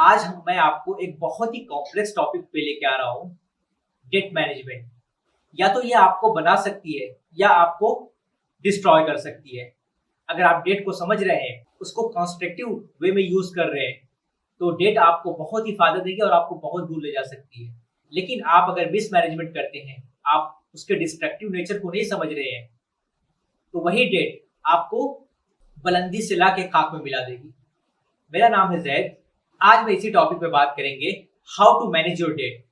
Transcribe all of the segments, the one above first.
मैं आपको एक बहुत ही कॉम्प्लेक्स टॉपिक पे लेके आ रहा हूँ, डेट मैनेजमेंट। या तो ये आपको बना सकती है या आपको डिस्ट्रॉय कर सकती है। अगर आप डेट को समझ रहे हैं, उसको कंस्ट्रक्टिव वे में यूज कर रहे हैं, तो डेट आपको बहुत ही फायदा देगी और आपको बहुत दूर ले जा सकती है। लेकिन आप अगर मिसमैनेजमेंट करते हैं, आप उसके डिस्ट्रक्टिव नेचर को नहीं समझ रहे हैं, तो वही डेट आपको बुलंदी से ला के खाक में मिला देगी। मेरा नाम है जैद। आज मैं इसी टॉपिक पे बात करेंगे, how to manage your debt.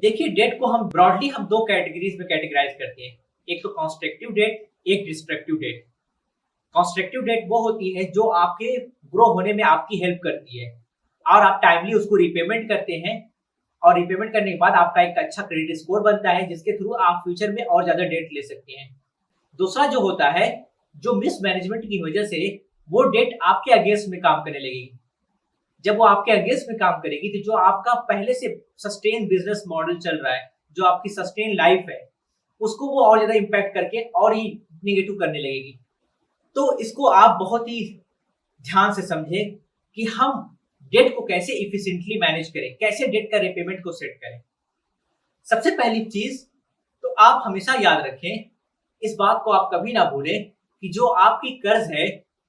देखिए, डेट को हम ब्रॉडली दो कैटेगरीज में कैटेगराइज करते हैं। एक तो कंस्ट्रक्टिव डेट, एक डिस्ट्रक्टिव डेट। कंस्ट्रक्टिव डेट वो होती है जो आपके ग्रो होने में आपकी हेल्प करती है और आप टाइमली उसको रिपेमेंट करते हैं, और रिपेमेंट करने के बाद आपका एक अच्छा क्रेडिट स्कोर बनता है, जिसके थ्रू आप फ्यूचर में और ज्यादा डेट ले सकते हैं। दूसरा जो होता है, जो मिसमैनेजमेंट की वजह से वो डेट आपके अगेंस्ट में काम करने लगेगी। जब वो आपके अगेंस्ट में काम करेगी, तो जो आपका पहले से सस्टेन बिजनेस मॉडल चल रहा है, जो आपकी सस्टेन लाइफ है, उसको वो और ज्यादा इम्पैक्ट करके और ही निगेटिव करने लगेगी। तो इसको आप बहुत ही ध्यान से समझें कि हम डेट को कैसे इफिशिएंटली मैनेज करें, कैसे डेट का रिपेमेंट को सेट करें। सबसे पहली चीज तो आप हमेशा याद रखें, इस बात को आप कभी ना भूलें कि जो आपकी कर्ज है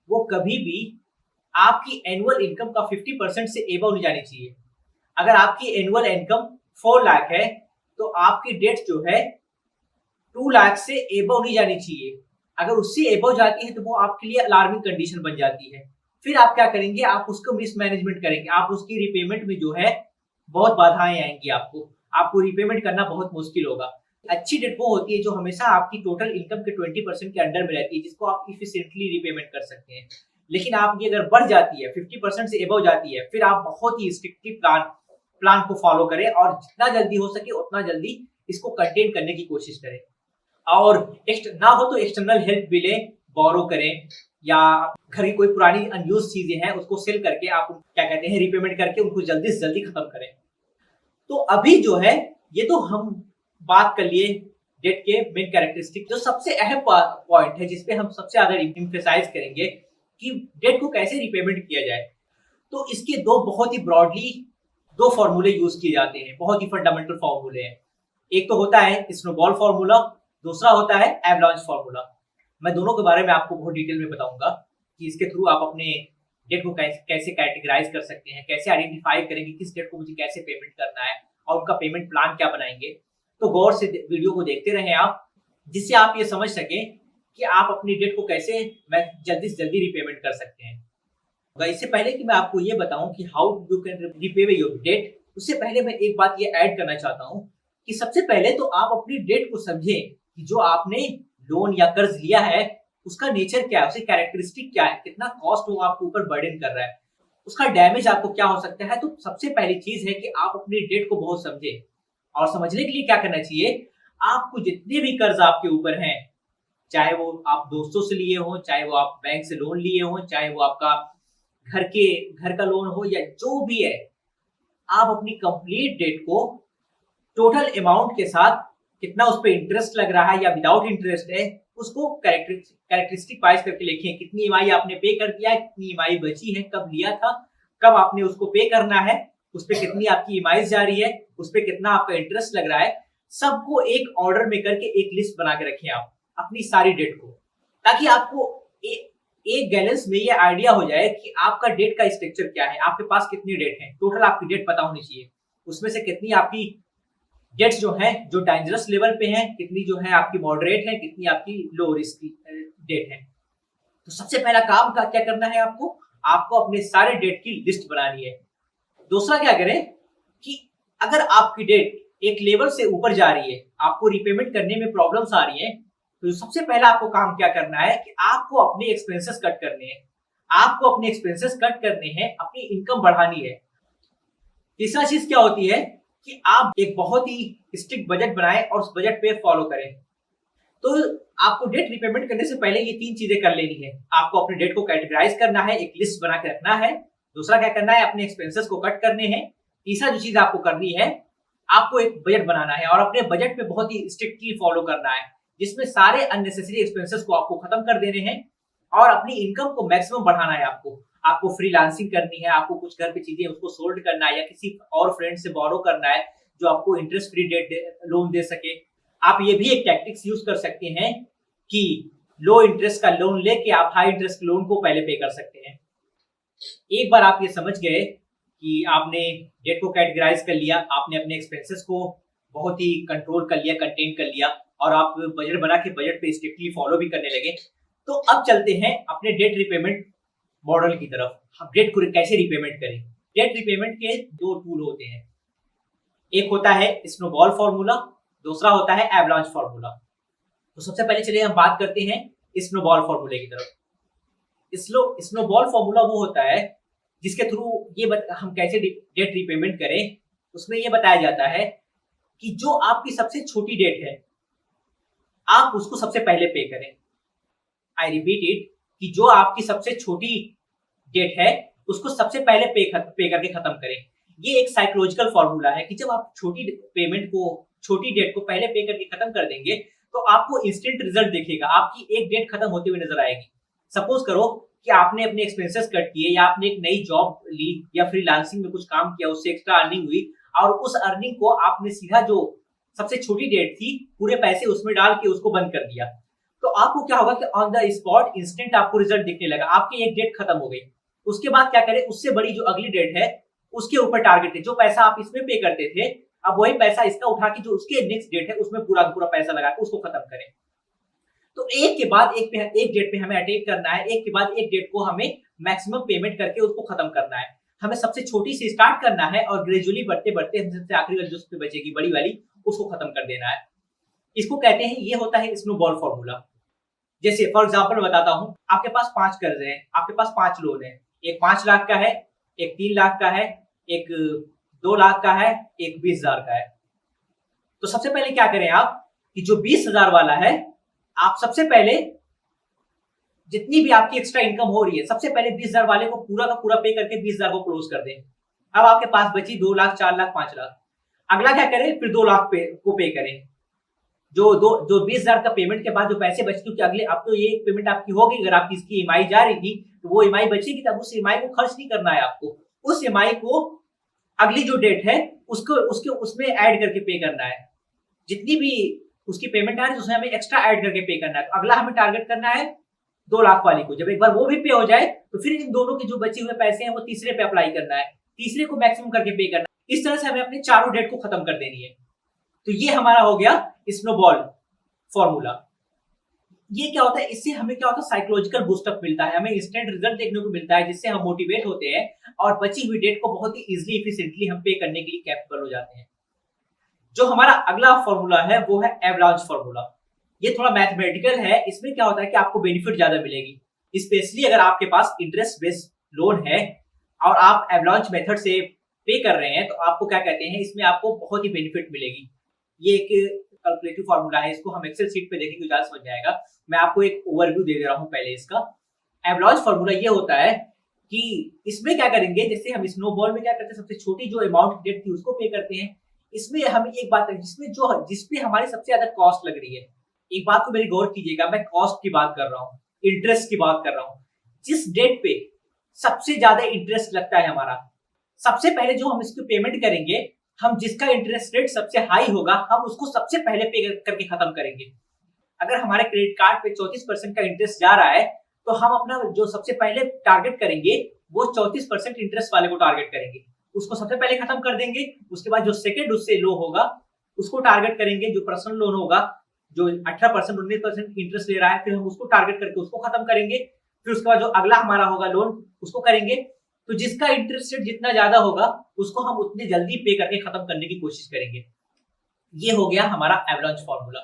वो कभी भी आपकी एनुअल इनकम का 50% से एबव नहीं जानी चाहिए। अगर आपकी एनुअल इनकम 4 लाख है, तो आपकी डेट जो है 2 लाख से एबव नहीं जानी चाहिए। अगर उससे एबव जाती है तो वो आपके लिए अलार्मिंग कंडीशन बन जाती है। फिर आप क्या करेंगे, आप उसको मिसमैनेजमेंट करेंगे, आप उसकी रिपेमेंट में जो है बहुत बाधाएं आएंगी। आपको रिपेमेंट करना बहुत मुश्किल होगा। अच्छी डेट वो होती है जो हमेशा आपकी टोटल इनकम के 20% के अंडर में रहती है, जिसको आप इफिशिएंटली रिपेमेंट कर सकते हैं। लेकिन आपकी अगर बढ़ जाती है, 50% से एबव जाती है, फिर आप बहुत ही स्ट्रिक्टली प्लान को फॉलो करें और जितना जल्दी हो सके उतना जल्दी इसको कंटेन करने की कोशिश करें। और ना हो तो एक्सटर्नल हेल्प भी लें, बोरो करें, या घर की कोई पुरानी अनयूज चीजें हैं उसको सेल करके आप क्या कहते हैं रिपेमेंट करके उनको जल्दी से जल्दी खत्म करें। तो अभी जो है, ये तो हम बात कर लिए डेट के मेन कैरेक्टरिस्टिक। जो सबसे अहम पॉइंट है, जिसपे हम सबसे ज्यादा इम्फेसाइज करेंगे कि डेट को कैसे रिपेमेंट किया जाए, तो इसके बहुत ही ब्रॉडली दो फॉर्मूले यूज किए जाते हैं, बहुत ही फंडामेंटल फॉर्मूले हैं। एक तो होता है स्नोबॉल फॉर्मूला, दूसरा होता है एवलांच फॉर्मूला। मैं दोनों के बारे में आपको बहुत डिटेल में बताऊंगा कि इसके थ्रू आप अपने डेट को कैसे कैटेगराइज कर सकते हैं, कैसे आइडेंटिफाई करेंगे किस डेट को मुझे कैसे पेमेंट करना है, और उनका पेमेंट प्लान क्या बनाएंगे। तो गौर से वीडियो को देखते रहें आप, जिससे आप ये समझ सकें कि आप अपनी डेट को कैसे जल्दी से जल्दी रिपेमेंट कर सकते हैं। इससे पहले कि मैं आपको ये बताऊं कि how you can repay your debt, उससे पहले मैं एक बात ये ऐड करना चाहता हूं कि सबसे पहले तो आप अपनी डेट को समझें कि जो आपने लोन या कर्ज लिया है उसका नेचर क्या है, उसकी कैरेक्टरिस्टिक क्या है, कितना कॉस्ट वो आपके ऊपर बर्डन कर रहा है, उसका डैमेज आपको क्या हो सकता है। तो सबसे पहली चीज है कि आप अपनी डेट को बहुत समझें। और समझने के लिए क्या करना चाहिए, आपको जितने भी कर्ज आपके ऊपर हैं, चाहे वो आप दोस्तों से लिए हो, चाहे वो आप बैंक से लोन लिए हो, चाहे वो आपका घर का लोन हो, या जो भी है, आप अपनी कंप्लीट डेट को टोटल अमाउंट के साथ, कितना उस पर इंटरेस्ट लग रहा है या विदाउट इंटरेस्ट है, उसको कैरेक्टरिस्टिक वाइज करके लिखें। कितनी ईएमआई आपने पे कर दिया है, कितनी ईएमआई बची है, कब लिया था, कब आपने उसको पे करना है, उस पर कितनी आपकी ईएमआई जा रही है, उस पर कितना आपका इंटरेस्ट लग रहा है, सबको एक ऑर्डर में करके एक लिस्ट बना के रखें आप अपनी सारी डेट को, ताकि आपको एक बैलेंस में ये आइडिया हो जाए कि आपका डेट का स्ट्रक्चर क्या है, आपके पास कितनी डेट है। टोटल आपकी डेट पता होनी चाहिए, उसमें से कितनी आपकी डेट्स जो है जो डेंजरस लेवल पे हैं, कितनी जो है आपकी मॉडरेट है, कितनी आपकी लो रिस्क डेट है। तो सबसे पहला काम का क्या करना है, आपको अपने सारे डेट की लिस्ट बनानी है। दूसरा क्या करें कि अगर आपकी डेट एक लेवल से ऊपर जा रही है, आपको रिपेमेंट करने में प्रॉब्लम्स आ रही है, तो सबसे पहला आपको काम क्या करना है कि आपको अपने एक्सपेंसेस कट करने हैं। आपको अपने एक्सपेंसेस कट करने हैं, अपनी इनकम बढ़ानी है। तीसरा चीज क्या होती है कि आप एक बहुत ही स्ट्रिक्ट बजट बनाएं और उस बजट पे फॉलो करें। तो आपको डेट रिपेमेंट करने से पहले ये 3 चीजें कर लेनी है। आपको अपने डेट को कैटेगराइज करना है, एक लिस्ट बना के रखना है। दूसरा क्या करना है, अपने एक्सपेंसेस को कट करने हैं। तीसरा जो चीज आपको करनी है, आपको एक बजट बनाना है और अपने बजट पे बहुत ही स्ट्रिक्टली फॉलो करना है, जिसमें सारे अननेसेसरी एक्सपेंसेस को आपको खत्म कर देने हैं और अपनी इनकम को मैक्सिमम बढ़ाना है। आपको फ्रीलांसिंग करनी है, आपको कुछ घर पे चीजें उसको सोल्ड करना है, या किसी और फ्रेंड से बोरो करना है जो आपको इंटरेस्ट फ्री डेट लोन दे सके, आप ये भी एक टैक्टिक्स यूज कर सकते हैं कि लो इंटरेस्ट का लोन लेके आप हाई इंटरेस्ट लोन को पहले पे कर सकते हैं। एक बार आप ये समझ गए कि आपने डेट को कैटेगराइज कर लिया, आपने अपने एक्सपेंसेस को बहुत ही कंट्रोल कर लिया, कंटेन कर लिया, और आप बजट बना के बजट पे स्ट्रिक्टली फॉलो भी करने लगे, तो अब चलते हैं अपने डेट रिपेमेंट मॉडल की तरफ। हम डेट को कैसे रिपेमेंट करें। डेट रिपेमेंट के दो टूल होते हैं, एक होता है स्नोबॉल फॉर्मूला, दूसरा होता है एवलांच फॉर्मूला। तो सबसे पहले चलिए हम बात करते हैं स्नोबॉल फॉर्मूले की तरफ। स्नोबॉल फॉर्मूला वो होता है जिसके थ्रू हम कैसे डेट रिपेमेंट करें। उसमें ये बताया जाता है कि जो आपकी सबसे छोटी डेट है आप उसको सबसे पहले पे करें। आई रिपीट इट, कि जो आपकी सबसे छोटी डेट है उसको सबसे पहले पे करके खत्म करें। ये एक साइकोलॉजिकल फॉर्मूला है कि जब आप छोटी डेट को पहले पे करके खत्म कर देंगे तो आपको इंस्टेंट रिजल्ट दिखेगा, आपकी एक डेट खत्म होते हुए नजर आएगी। सपोज करो कि आपने अपने एक्सपेंसेस कट किए, या आपने एक नई जॉब ली, या फ्रीलांसिंग में कुछ काम किया, उससे एक्स्ट्रा अर्निंग हुई, और उस अर्निंग को आपने सीधा जो सबसे छोटी डेट थी पूरे पैसे उसमें डाल के उसको बंद कर दिया, तो आपको क्या होगा कि ऑन द स्पॉट इंस्टेंट आपको रिजल्ट दिखने लगा, आपकी एक डेट खत्म हो गई। उसके बाद क्या करें, उससे बड़ी जो अगली डेट है उसके ऊपर टारगेट है। जो पैसा आप इसमें पे करते थे अब वही पैसा इसका उठा के जो उसके नेक्स्ट डेट है उसमें पूरा पूरा पैसा लगा के उसको खत्म करें। तो एक के बाद एक डेट पे हमें अटैक करना है, एक के बाद एक डेट को हमें मैक्सिमम पेमेंट करके उसको खत्म करना है। हमें सबसे छोटी से स्टार्ट करना है और ग्रेजुअली बढ़ते बढ़ते हम सबसे आखिरी वाली जो उसमें बचेगी बड़ी वाली उसको खत्म कर देना है। इसको कहते हैं, ये होता है स्नोबॉल फॉर्मूला। जैसे फॉर एग्जाम्पल बताता हूं, आपके पास 5 कर्ज हैं, आपके पास 5 लोन है, एक 5 लाख का है, एक 3 लाख का है, एक 2 लाख का है, एक 20,000 का है। तो सबसे पहले क्या करें आप कि जो 20,000 वाला है आप सबसे पहले जितनी भी आपकी एक्स्ट्रा इनकम हो रही है सबसे पहले 20,000 वाले को पूरा का पूरा पे करके 20,000 को क्लोज कर दें। अब आपके पास बची 2 लाख, 4 लाख, 5 लाख। अगला क्या करें, फिर 2 लाख को पे करें। जो 20,000 का पेमेंट के बाद जो पैसे बचे, क्योंकि अगले अब तो ये पेमेंट आपकी हो गई, अगर आपकी इसकी ईएमआई जा रही थी तो वो ईएमआई बचेगी, तब उस ईएमआई को खर्च नहीं करना है आपको। उस ईएमआई को अगली जो डेट है उसमें ऐड करके पे करना है। जितनी भी उसकी पेमेंट आ रही है उसमें हमें एक्स्ट्रा ऐड करके पे करना है। तो अगला हमें टारगेट करना है 2 लाख वाली को। जब एक बार वो भी पे हो जाए तो फिर इन दोनों के जो बचे हुए पैसे हैं वो तीसरे पे अप्लाई करना है, तीसरे को मैक्सिमम करके पे करना है। इस तरह से हमें अपनी चारों डेट को खत्म कर देनी है। तो ये हमारा हो गया स्नोबॉल फॉर्मूला। ये क्या होता है, इससे हमें क्या होता है, साइकोलॉजिकल बूस्टअप मिलता है, हमें इंस्टेंट रिजल्ट देखने को मिलता है, जिससे हम मोटिवेट होते हैं और बची हुई डेट को बहुत ही इजीली इफिशिएंटली हम पे करने के लिए कैपेबल हो जाते हैं। जो हमारा अगला फॉर्मूला है वो है एवलांच फॉर्मूला। ये थोड़ा मैथमेटिकल है, इसमें क्या होता है कि आपको बेनिफिट ज्यादा मिलेगी, स्पेशली अगर आपके पास इंटरेस्ट बेस्ड लोन है और आप एवलांच मेथड से पे कर रहे हैं तो आपको क्या कहते हैं, इसमें आपको बहुत ही बेनिफिट मिलेगी। ये एक कैलकुलेटिव फॉर्मूला है, इसको हम एक्सेल शीट पे देखेंगे ज्यादा समझ जाएगा। मैं आपको एक ओवरव्यू दे रहा हूं पहले इसका। एवलांच फॉर्मूला ये होता है कि इसमें क्या करेंगे, जैसे हम स्नोबॉल में क्या करते हैं, सबसे छोटी जो अमाउंट डेट थी उसको पे करते हैं। इसमें हम एक बात है जिसपे हमारी सबसे ज्यादा कॉस्ट लग रही है, एक बात को मेरी गौर कीजिएगा, मैं कॉस्ट की बात कर रहा हूँ, इंटरेस्ट की बात कर रहा हूँ। जिस डेट पे सबसे ज्यादा इंटरेस्ट लगता है हमारा, सबसे पहले जो हम इसकी पेमेंट करेंगे, हम जिसका इंटरेस्ट रेट सबसे हाई होगा हम उसको सबसे पहले पे करके खत्म करेंगे। अगर हमारे क्रेडिट कार्ड पे 34% का इंटरेस्ट जा रहा है तो हम अपना जो सबसे पहले टारगेट करेंगे वो 34% इंटरेस्ट वाले को टारगेट करेंगे, उसको सबसे पहले खत्म कर देंगे। उसके बाद जो सेकंड उससे लो होगा उसको टारगेट करेंगे, जो पर्सनल लोन होगा जो 18% 19% इंटरेस्ट ले रहा है, फिर हम उसको टारगेट करके उसको खत्म करेंगे। फिर उसके बाद जो अगला हमारा होगा लोन उसको करेंगे। तो जिसका इंटरेस्ट रेट जितना ज्यादा होगा उसको हम उतनी जल्दी पे करके खत्म करने की कोशिश करेंगे। ये हो गया हमारा एवलांच फॉर्मूला।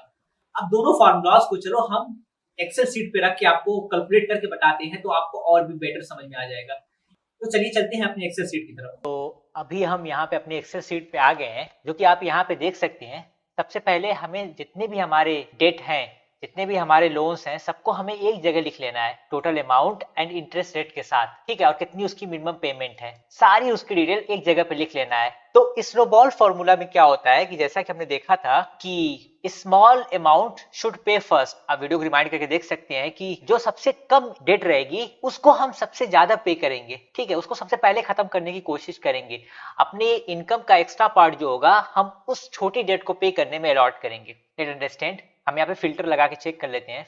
अब दोनों फार्मूलाज को चलो हम एक्सेल शीट पे रख के आपको कैलकुलेट करके बताते हैं तो आपको और भी बेटर समझ में आ जाएगा। तो चलिए चलते हैं अपने एक्सेल शीट की तरफ। तो अभी हम यहाँ पे अपने एक्सेल शीट पे आ गए हैं, जो कि आप यहाँ पे देख सकते हैं। सबसे पहले हमें जितने भी हमारे डेट हैं, जितने भी हमारे लोन्स हैं सबको हमें एक जगह लिख लेना है, total amount and interest rate के साथ, ठीक है, और कितनी उसकी मिनिमम पेमेंट है, सारी उसकी डिटेल एक जगह पे लिख लेना है। तो स्नोबॉल फॉर्मूला में क्या होता है कि जैसा कि हमने देखा था कि small amount should pay first, आप वीडियो को रिमाइंड करके देख सकते हैं कि जो सबसे कम डेट रहेगी उसको हम सबसे ज्यादा पे करेंगे, ठीक है, उसको सबसे पहले खत्म करने की कोशिश करेंगे। अपने इनकम का एक्स्ट्रा पार्ट जो होगा हम उस छोटी डेट को पे करने में अलॉट करेंगे। लेट अंडरस्टैंड, हम यहाँ पे फिल्टर लगा के चेक कर लेते हैं।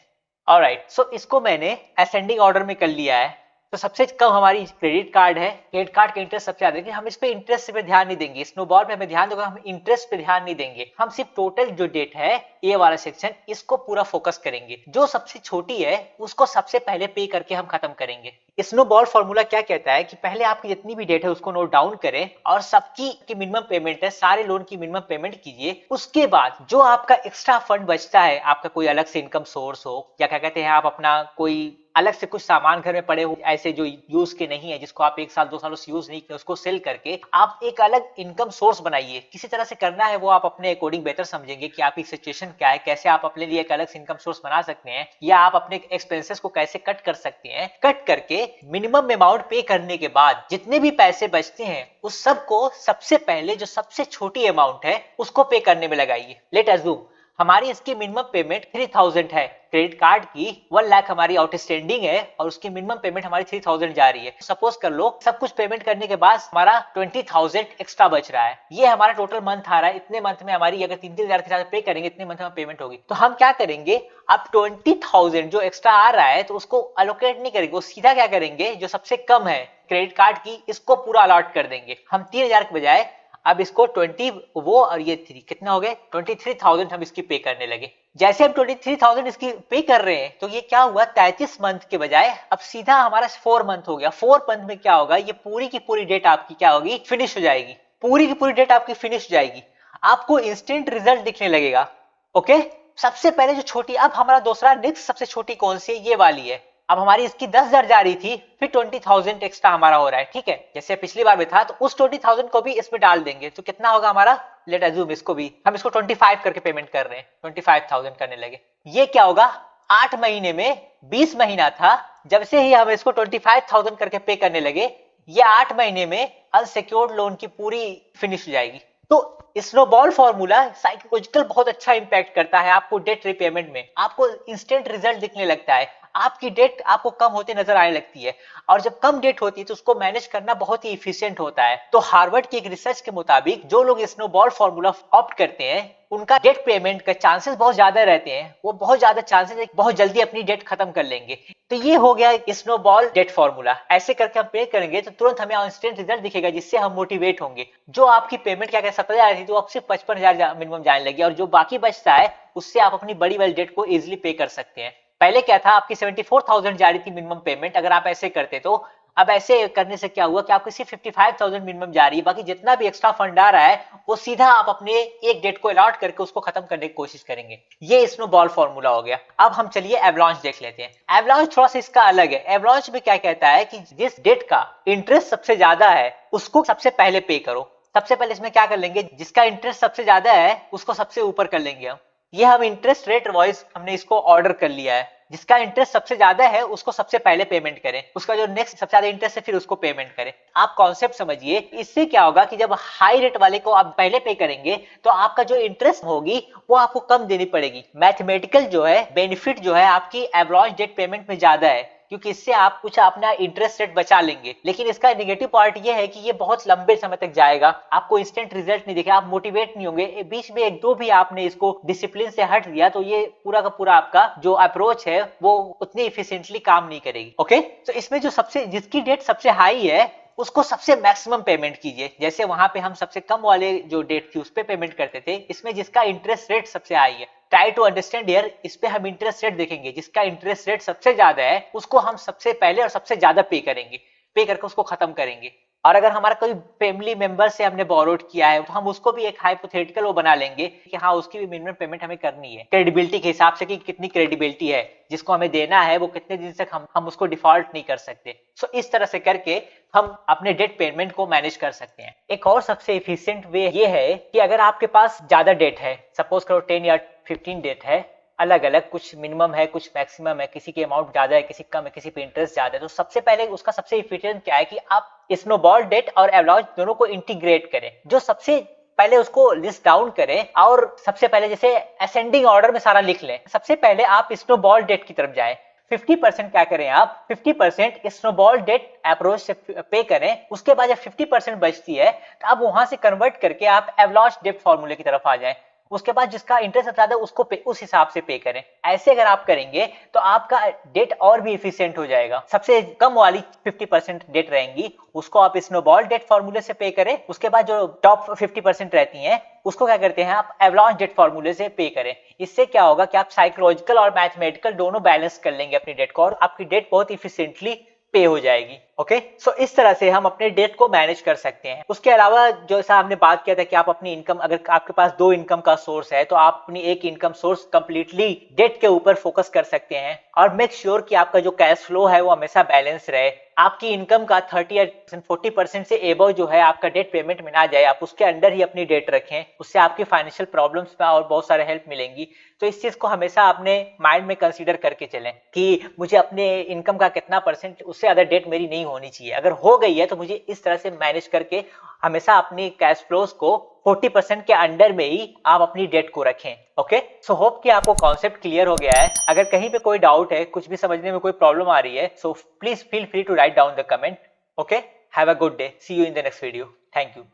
ऑलराइट, सो इसको मैंने असेंडिंग ऑर्डर में कर लिया है। तो सबसे कम हमारी क्रेडिट कार्ड है, क्रेडिट कार्ड का इंटरेस्ट सबसे ज्यादा, लेकिन हम इस पे इंटरेस्ट पे ध्यान नहीं देंगे, स्नोबॉल पे हमें ध्यान देगा, हम इंटरेस्ट पे ध्यान नहीं देंगे, हम सिर्फ टोटल जो डेट है ये वाला सेक्शन इसको पूरा फोकस करेंगे। जो सबसे छोटी है उसको सबसे पहले पे करके हम खत्म करेंगे। स्नोबॉल फॉर्मूला क्या कहता है कि पहले आपकी जितनी भी डेट है उसको नोट डाउन करें और सबकी मिनिमम पेमेंट है, सारे लोन की मिनिमम पेमेंट कीजिए। उसके बाद जो आपका एक्स्ट्रा फंड बचता है, आपका कोई अलग से इनकम सोर्स हो या क्या कहते हैं आप अपना कोई अलग से कुछ सामान घर में पड़े हो ऐसे जो यूज के नहीं है, जिसको आप 1 साल 2 सालों से यूज नहीं किया, उसको सेल करके आप एक अलग इनकम सोर्स बनाइए। किसी तरह से करना है वो आप अपने अकॉर्डिंग बेहतर समझेंगे कि आपकी सिचुएशन क्या है, कैसे आप अपने लिए एक अलग से इनकम सोर्स बना सकते हैं या आप अपने एक्सपेंसेस को कैसे कट कर सकते हैं। कट करके मिनिमम अमाउंट पे करने के बाद जितने भी पैसे बचते हैं उस सब को सबसे पहले जो सबसे छोटी अमाउंट है उसको पे करने में लगाइए। लेट अज्यूम हमारी इसकी मिनिमम पेमेंट 3000 है, क्रेडिट कार्ड की 1 लाख हमारी आउटस्टैंडिंग है और उसकी मिनिमम पेमेंट हमारी 3000 जा रही है। सपोज कर लो सब कुछ पेमेंट करने के बाद हमारा 20,000 एक्स्ट्रा बच रहा है, ये हमारा टोटल मंथ आ रहा है। इतने मंथ में हमारी अगर 3-3 हजार के साथ पे करेंगे इतने मंथ में पेमेंट होगी, तो हम क्या करेंगे, अब 20,000 जो एक्स्ट्रा आ रहा है तो उसको अलोकेट नहीं करेंगे, वो सीधा क्या करेंगे, जो सबसे कम है क्रेडिट कार्ड की इसको पूरा अलॉट कर देंगे। हम 3,000 के बजाय अब इसको 20 वो और ये 3 कितना हो गए 23,000 हम इसकी पे करने लगे। जैसे हम 23,000 इसकी पे कर रहे हैं तो ये क्या हुआ 33 मंथ के बजाय अब सीधा हमारा 4 मंथ हो गया। 4 मंथ में क्या होगा, ये पूरी की पूरी डेट आपकी क्या होगी, फिनिश हो जाएगी। पूरी की पूरी डेट आपकी फिनिश हो जाएगी, आपको इंस्टेंट रिजल्ट दिखने लगेगा। ओके, सबसे पहले जो छोटी, अब हमारा दूसरा नेक्स्ट सबसे छोटी कौन सी है, ये वाली है। अब हमारी इसकी 10,000 जा रही थी, फिर 20,000 एक्स्ट्रा हमारा हो रहा है, ठीक है, जैसे पिछली बार में था, तो उस 20,000 को भी इसमें डाल देंगे तो कितना होगा हमारा, लेट अज्यूम इसको भी हम इसको 25 करके पेमेंट कर रहे हैं, 25,000 करने लगे। ये क्या होगा, 8 महीने में 20 महीना था, जब से ही हम इसको 25,000 करके पे करने लगे, ये 8 महीने में अनसिक्योर्ड लोन की पूरी फिनिश हो जाएगी। तो स्नोबॉल फॉर्मूला साइकोलॉजिकल बहुत अच्छा इंपैक्ट करता है आपको डेट रिपेमेंट में, आपको इंस्टेंट रिजल्ट दिखने लगता है, आपकी डेट आपको कम होते नजर आने लगती है, और जब कम डेट होती है तो उसको मैनेज करना बहुत ही इफिशिएंट होता है। तो हार्वर्ड की एक रिसर्च के मुताबिक जो लोग स्नोबॉल फॉर्मूला ऑप्ट करते हैं उनका डेट पेमेंट का चांसेस बहुत ज्यादा रहते हैं, वो बहुत ज्यादा चांसेस है बहुत जल्दी अपनी डेट खत्म कर लेंगे। तो ये हो गया स्नोबॉल डेट फॉर्मूला। ऐसे करके हम पे करेंगे तो तुरंत हमें इंस्टेंट रिजल्ट दिखेगा, जिससे हम मोटिवेट होंगे। जो आपकी पेमेंट क्या 70,000 थी तो अब सिर्फ 55,000 मिनिमम जाने लगी, और जो बाकी बचता है उससे आप अपनी बड़ी वाली डेट को इजिली पे कर सकते हैं। पहले क्या था, आपकी 74,000 जा रही थी मिनिमम पेमेंट, अगर आप ऐसे करते तो अब ऐसे करने से क्या हुआ कि आपकी सिर्फ 55,000 मिनिमम जा रही है, बाकी जितना भी एक्स्ट्रा फंड आ रहा है वो सीधा आप अपने एक डेट को अलॉट करके उसको खत्म करने की कोशिश करेंगे। ये स्नोबॉल फॉर्मूला हो गया। अब हम चलिए एवलांच देख लेते हैं। एवलांच थोड़ा सा इसका अलग है। एवलांच में क्या कहता है कि जिस डेट का इंटरेस्ट सबसे ज्यादा है उसको सबसे पहले पे करो। सबसे पहले इसमें क्या कर लेंगे, जिसका इंटरेस्ट सबसे ज्यादा है उसको सबसे ऊपर कर लेंगे हम। ये हम इंटरेस्ट रेट वाइज हमने इसको ऑर्डर कर लिया है, जिसका इंटरेस्ट सबसे ज्यादा है उसको सबसे पहले पेमेंट करें, उसका जो नेक्स्ट सबसे ज्यादा इंटरेस्ट है फिर उसको पेमेंट करें। आप कॉन्सेप्ट समझिए, इससे क्या होगा कि जब हाई रेट वाले को आप पहले पे करेंगे तो आपका जो इंटरेस्ट होगी वो आपको कम देनी पड़ेगी। मैथमेटिकल जो है बेनिफिट जो है आपकी एवरेज डेट पेमेंट में ज्यादा है, क्योंकि इससे आप कुछ अपना इंटरेस्ट रेट बचा लेंगे। लेकिन इसका नेगेटिव पार्ट ये है कि ये बहुत लंबे समय तक जाएगा, आपको इंस्टेंट रिजल्ट नहीं दिखेगा, आप मोटिवेट नहीं होंगे। बीच में एक दो भी आपने इसको डिसिप्लिन से हट दिया तो ये पूरा का पूरा आपका जो अप्रोच है वो उतनी इफिशिएंटली काम नहीं करेगी। ओके, तो इसमें जो सबसे जिसकी डेट सबसे हाई है उसको सबसे मैक्सिमम पेमेंट कीजिए। जैसे वहां पे हम सबसे कम वाले जो डेट थी उस पे पेमेंट करते थे, इसमें जिसका इंटरेस्ट रेट सबसे हाई है, ट्राई टू अंडरस्टैंड हियर, इस पे हम इंटरेस्ट रेट देखेंगे, जिसका इंटरेस्ट रेट सबसे ज्यादा है उसको हम सबसे पहले और सबसे ज्यादा पे करेंगे, पे करके उसको खत्म करेंगे। और अगर हमारा कोई फैमिली मेंबर से हमने बोरोड किया है तो हम उसको भी एक हाइपोथेटिकल वो बना लेंगे कि हाँ उसकी भी मिनिमम पेमेंट हमें करनी है, क्रेडिबिलिटी के हिसाब से कि कितनी क्रेडिबिलिटी है, जिसको हमें देना है वो कितने दिन तक हम उसको डिफॉल्ट नहीं कर सकते। सो इस तरह से करके हम अपने डेट पेमेंट को मैनेज कर सकते हैं। एक और सबसे एफिशिएंट वे ये है कि अगर आपके पास ज्यादा डेट है, सपोज करो 10 या 15 डेट है, अलग अलग, कुछ मिनिमम है, कुछ मैक्सिमम है, किसी की अमाउंट ज्यादा है, किसी कम है, किसी पे इंटरेस्ट ज्यादा है। तो सबसे पहले उसका सबसे इफिशिएंट क्या है कि आप स्नोबॉल डेट और एवलांच दोनों को इंटीग्रेट करें। जो सबसे पहले उसको लिस्ट डाउन करें और सबसे पहले जैसे असेंडिंग ऑर्डर में सारा लिख लें। सबसे पहले आप स्नोबॉल डेट की तरफ जाएं। 50% क्या करें आप, 50% स्नोबॉल डेट अप्रोच से पे करें। उसके बाद जब 50% बचती है तो आप वहां से कन्वर्ट करके आप एवलांच डेट फॉर्मूले की तरफ आ जाएं। उसके बाद जिसका इंटरेस्ट ज्यादा उसको उस हिसाब से पे करें। ऐसे अगर आप करेंगे तो आपका डेट और भी इफिशिएंट हो जाएगा। सबसे कम वाली 50% डेट रहेंगी उसको आप स्नोबॉल डेट फॉर्मूले से पे करें। उसके बाद जो टॉप 50% रहती हैं उसको क्या करते हैं आप एवलांच डेट फॉर्मूले से पे करें। इससे क्या होगा कि आप साइकोलॉजिकल और मैथमेटिकल दोनों बैलेंस कर लेंगे अपनी डेट को और आपकी डेट बहुत इफिशिएंटली पे हो जाएगी। ओके, सो इस तरह से हम अपने डेट को मैनेज कर सकते हैं। उसके अलावा जैसा हमने बात किया था कि आप अपनी इनकम, अगर आपके पास 2 इनकम का सोर्स है तो आप अपनी एक इनकम सोर्स कंप्लीटली डेट के ऊपर फोकस कर सकते हैं और मेक श्योर कि आपका जो कैश फ्लो है वो हमेशा बैलेंस रहे। आपकी इनकम का 30 या 40% से एबव जो है आपका डेट पेमेंट में ना जाए, आप उसके अंडर ही अपनी डेट रखें। उससे आपकी फाइनेंशियल प्रॉब्लम्स में और बहुत सारे हेल्प मिलेंगी। तो इस चीज को हमेशा अपने माइंड में कंसीडर करके चलें कि मुझे अपने इनकम का कितना परसेंट, उससे ज्यादा डेट मेरी नहीं होनी चाहिए। अगर हो गई है तो मुझे इस तरह से मैनेज करके हमेशा अपनी कैश फ्लोज को 40% के अंडर में ही आप अपनी डेट को रखें। ओके, सो होप कि आपको कॉन्सेप्ट क्लियर हो गया है। अगर कहीं पे कोई डाउट है, कुछ भी समझने में कोई प्रॉब्लम आ रही है, so please feel free to write down the comment. Okay, have a good day, see you in the next video. Thank you.